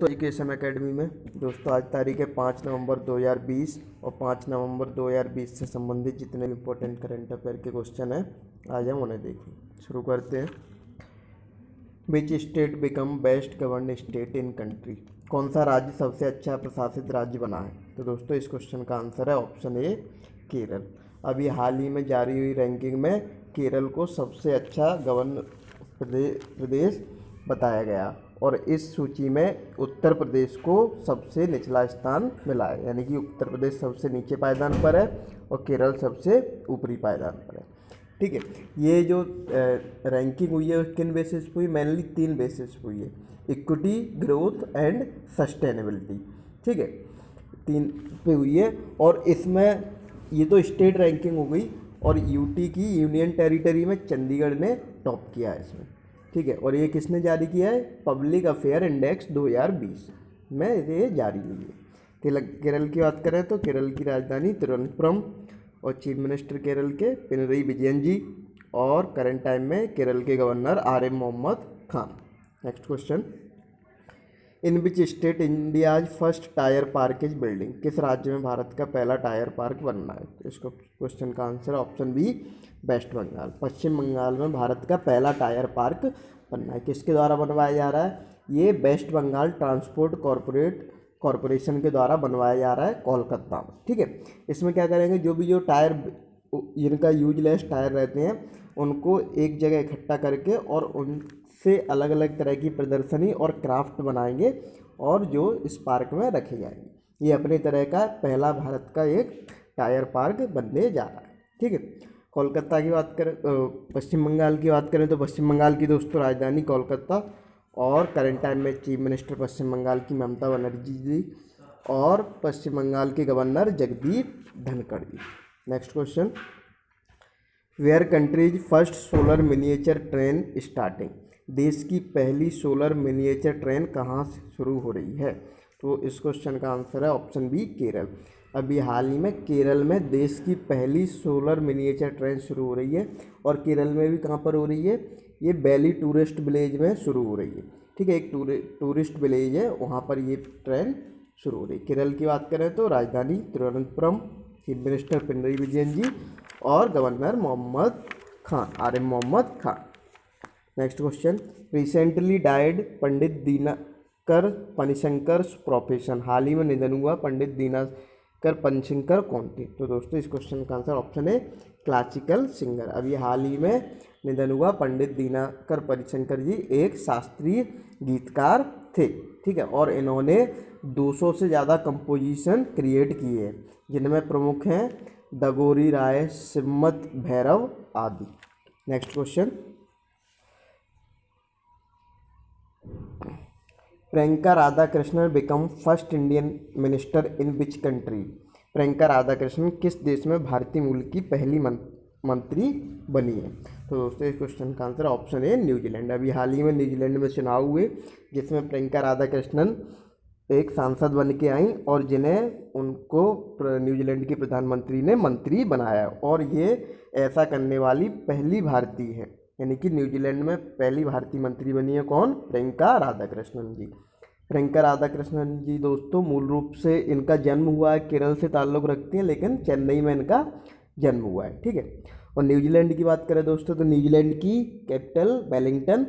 तो education academy में दोस्तों आज तारीख है 5 नवंबर 2020 और 5 नवंबर 2020 से संबंधित जितने भी इंपॉर्टेंट करंट अफेयर के क्वेश्चन हैं आज हम उन्हें देखें। शुरू करते हैं। Which state become best govern state in country? कौन सा राज्य सबसे अच्छा प्रशासित राज्य बना है? तो दोस्तों इस क्वेश्चन का आंसर है ऑप्शन ए केरल। अभी हाल ही में जारी हुई रैंकिंग में केरल को सबसे अच्छा गवर्न प्रदेश बताया गया और इस सूची में उत्तर प्रदेश को सबसे निचला स्थान मिला है, यानी कि उत्तर प्रदेश सबसे नीचे पायदान पर है और केरल सबसे ऊपरी पायदान पर है। ठीक है, ये जो रैंकिंग हुई है किन बेसिस पे हुई? मेनली 3 बेसिस पे हुई है, इक्विटी, ग्रोथ एंड सस्टेनेबिलिटी। ठीक है, 3 पे हुई है और इसमें ये तो स्टेट रैंकिंग हो गई और यूटी की यूनियन टेरिटरी में चंडीगढ़ ने टॉप किया है इसमें। ठीक है, और ये किसने जारी किया है? पब्लिक अफेयर इंडेक्स 2020 में ये जारी हुई है। केरल की बात करें तो केरल की राजधानी तिरुवनंतपुरम और चीफ मिनिस्टर केरल के पिनरई विजयन जी और करंट टाइम में केरल के governor R M Mohammad Khan. Next question, in which state India's first tyre park is building? किस राज्य में भारत का पहला टायर पार्क बनना है? तो इसको क्वेश्चन का answer option B west Bengal. Paschim Bengal में भारत का पहला टायर पार्क बनना है। किसके द्वारा बनवाया जा रहा है? ये वेस्ट बंगाल ट्रांसपोर्ट कॉरपोरेशन के द्वारा बनवाया जा रहा है कोलकाता में। ठीक है, इसमें क्या करेंगे, जो टायर जिनका यूजलेस टायर रहते हैं उनको एक जगह इकट्ठा करके और उनसे अलग अलग तरह की प्रदर्शनी और क्राफ्ट बनाएंगे और जो इस पार्क में रखे जाएंगे। ये अपने तरह का पहला भारत का एक टायर पार्क बनने जा रहा है। ठीक है, कोलकाता की बात करें, पश्चिम बंगाल की बात करें तो पश्चिम बंगाल की दोस्तों राजधानी कोलकाता और करंट टाइम में चीफ मिनिस्टर पश्चिम बंगाल की ममता बनर्जी जी और पश्चिम बंगाल के governor Jagdeep Dhankhar ji. Next question, where country's first solar miniature train starting? देश की पहली सोलर मिनिएचर ट्रेन कहाँ से शुरू हो रही है? तो इस क्वेश्चन का आंसर है ऑप्शन बी केरल। अभी हाल ही में केरल में देश की पहली सोलर मिनिएचर ट्रेन शुरू हो रही है और केरल में भी कहाँ पर हो रही है? ये बैली टूरिस्ट विलेज में शुरू हो रही है। ठीक है, एक टूरिस्ट विलेज है, वहाँ पर ये ट्रेन शुरू हो रही है। केरल की बात करें तो राजधानी तिरुवनंतपुरम, चीफ मिनिस्टर पिनरई विजयन जी और गवर्नर मोहम्मद खान, आर M Mohammad Khan. Next question, recently died Pandit Dinkar पनिशंकर्स प्रोफेशन? हाल ही में निधन हुआ पंडित दिनकर पनिशंकर कौन थे? तो दोस्तों इस क्वेश्चन का आंसर ऑप्शन है क्लासिकल सिंगर। अभी हाल ही में निधन हुआ पंडित दिनकर पनिशंकर जी एक शास्त्रीय गीतकार थे। ठीक है, और इन्होंने 200 से ज़्यादा कंपोजिशन क्रिएट किए हैं, जिनमें प्रमुख हैं दगोरी राय, सिम्मत भैरव आदि। Next question, Priyanka Radhakrishnan become first Indian minister in which country? Priyanka Radhakrishnan किस देश में भारतीय मूल की पहली मंत्री बनी है? तो दोस्तों इस क्वेश्चन का आंसर ऑप्शन है न्यूजीलैंड। अभी हाल ही में न्यूजीलैंड में चुनाव हुए जिसमें प्रियंका राधाकृष्णन एक सांसद बन के आई और जिन्हें उनको न्यूजीलैंड के प्रधानमंत्री ने मंत्री बनाया और ये ऐसा करने वाली पहली भारतीय है, यानी कि न्यूजीलैंड में पहली भारतीय मंत्री बनी है कौन? प्रियंका राधाकृष्णन जी। प्रियंका राधाकृष्णन जी दोस्तों मूल रूप से इनका जन्म हुआ है, केरल से ताल्लुक़ रखती हैं लेकिन चेन्नई में इनका जन्म हुआ है। ठीक है, और न्यूजीलैंड की बात करें दोस्तों तो न्यूजीलैंड की कैपिटल वेलिंगटन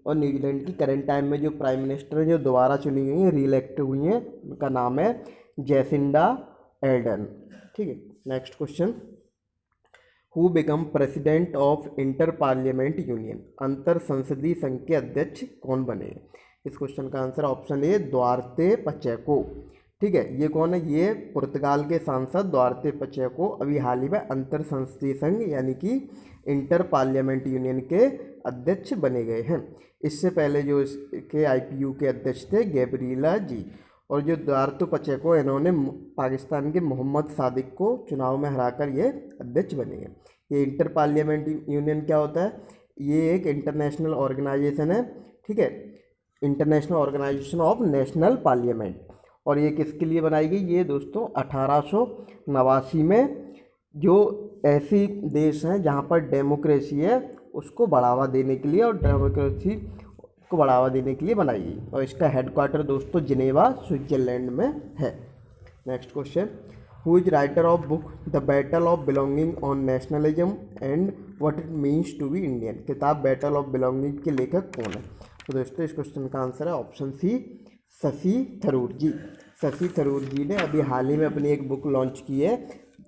और न्यूजीलैंड की करंट टाइम में जो प्राइम मिनिस्टर हैं जो दोबारा चुनी गई हैं, रीइलेक्ट हुई हैं, उनका नाम है जैसिंडा एर्डन। ठीक है, next question, who become president of inter parliament union? अंतर संसदीय संघ के अध्यक्ष कौन बने? इस क्वेश्चन का आंसर ऑप्शन ए द्वारते पचेको। ठीक है, ये कौन है? ये पुर्तगाल के सांसद द्वारते पचेको अभी हाल ही में अंतर संसदीय संघ यानी कि इंटर पार्लियामेंट यूनियन के अध्यक्ष बने गए हैं। इससे पहले जो इसके आईपीयू के अध्यक्ष थे गैब्रिएला जी, और जो द्वारते पचेको इन्होंने पाकिस्तान के मोहम्मद सादिक को चुनाव में हराकर ये अध्यक्ष बने हैं। ये इंटर पार्लियामेंट यूनियन क्या होता है? ये एक इंटरनेशनल ऑर्गेनाइजेशन है। ठीक है, international organisation of national parliament, और ये किसके लिए बनाई गई? ये दोस्तों 1889 में जो ऐसी देश हैं जहाँ पर डेमोक्रेसी है उसको बढ़ावा देने के लिए और डेमोक्रेसी इसको बढ़ावा देने के लिए बनाई गई और इसका हेडक्वार्टर दोस्तों जिनेवा स्विट्जरलैंड में है। Next question, who is writer of book the battle of belonging on nationalism and what it means to be Indian. किताब बैटल ऑफ बिलोंगिंग के लेखक कौन है? तो दोस्तों इस क्वेश्चन का आंसर है ऑप्शन सी, शशि थरूर जी। शशि थरूर जी ने अभी हाल ही में अपनी एक बुक लॉन्च की है,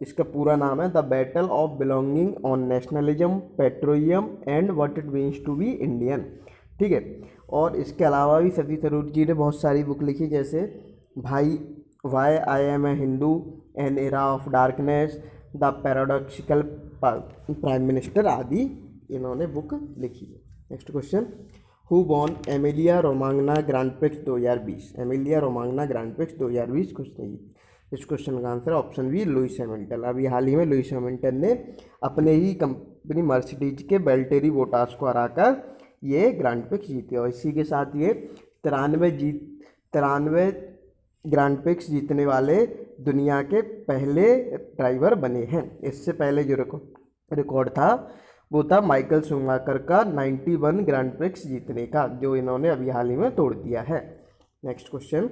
इसका पूरा नाम है the battle of belonging on nationalism, petroleum and what it means to be Indian. ठीक है, और इसके अलावा भी शशि थरूर जी ने बहुत सारी बुक लिखी, जैसे भाई why I am a Hindu, an era of darkness, the paradoxical prime minister आदि इन्होंने बुक लिखी है। Next question, who won Emilia Romagna Grand Prix 2020। Emilia Romagna Grand Prix 2020 कुछ नहीं। इस क्वेश्चन का answer option B, Lewis Hamilton. अभी हाल ही में लुइस हैमिल्टन ने अपने ही कंपनी मर्सिडीज के वेल्टेरी बोटास को हराकर ये ग्रैंड प्रिक्स जीती और इसी के साथ ये 93 ग्रैंड प्रिक्स जीतने वाले दुनिया के पहले ड्राइवर बने हैं। इससे पहले जो रिकॉर्ड था वो था माइकल शूमाकर का 91 ग्रैंड प्रिक्स जीतने का, जो इन्होंने अभी हाल ही में तोड़ दिया है। Next question,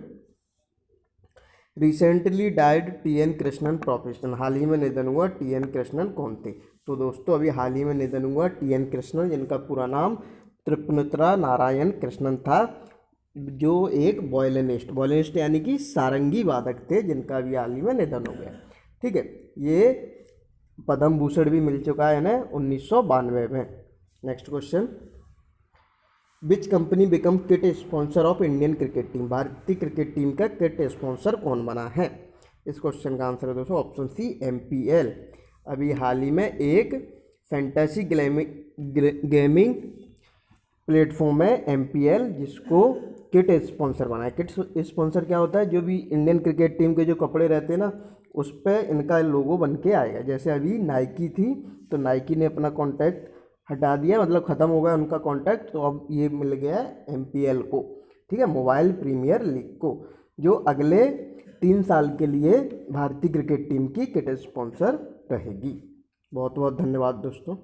recently died T N. Krishnan professional. हाल ही में निधन हुआ टी.एन. कृष्णन कौन थे? तो दोस्तों अभी हाल ही में निधन हुआ टी.एन. कृष्णन, जिनका पूरा नाम त्रिपुनित्रा नारायण कृष्णन था, जो एक वॉयलिनिस्ट यानी कि सारंगी वादक थे, जिनका भी हाल ही में निधन हो गया। ठीक है, ये पद्म भूषण भी मिल चुका है इन्हें 1992 में। Next question, which company become kit sponsor of Indian cricket team. भारतीय क्रिकेट टीम का किट स्पॉन्सर कौन बना है? इस क्वेश्चन का आंसर है दोस्तों ऑप्शन सी, MPL। अभी हाल ही में एक फैंटेसी गेमिंग प्लेटफॉर्म है MPL, जिसको किट स्पॉन्सर बना है। किट स्पॉन्सर क्या होता है? जो भी इंडियन क्रिकेट टीम के जो कपड़े रहते हैं ना, उस पर इनका लोगो बन के आएगा। जैसे अभी नाइकी थी, तो नाइकी ने अपना कॉन्टैक्ट हटा दिया, मतलब ख़त्म हो गया उनका कॉन्टैक्ट, तो अब ये मिल गया है MPL को। ठीक है, मोबाइल प्रीमियर लीग को, जो अगले 3 साल के लिए भारतीय क्रिकेट टीम की किट स्पॉन्सर रहेगी। बहुत बहुत धन्यवाद दोस्तों।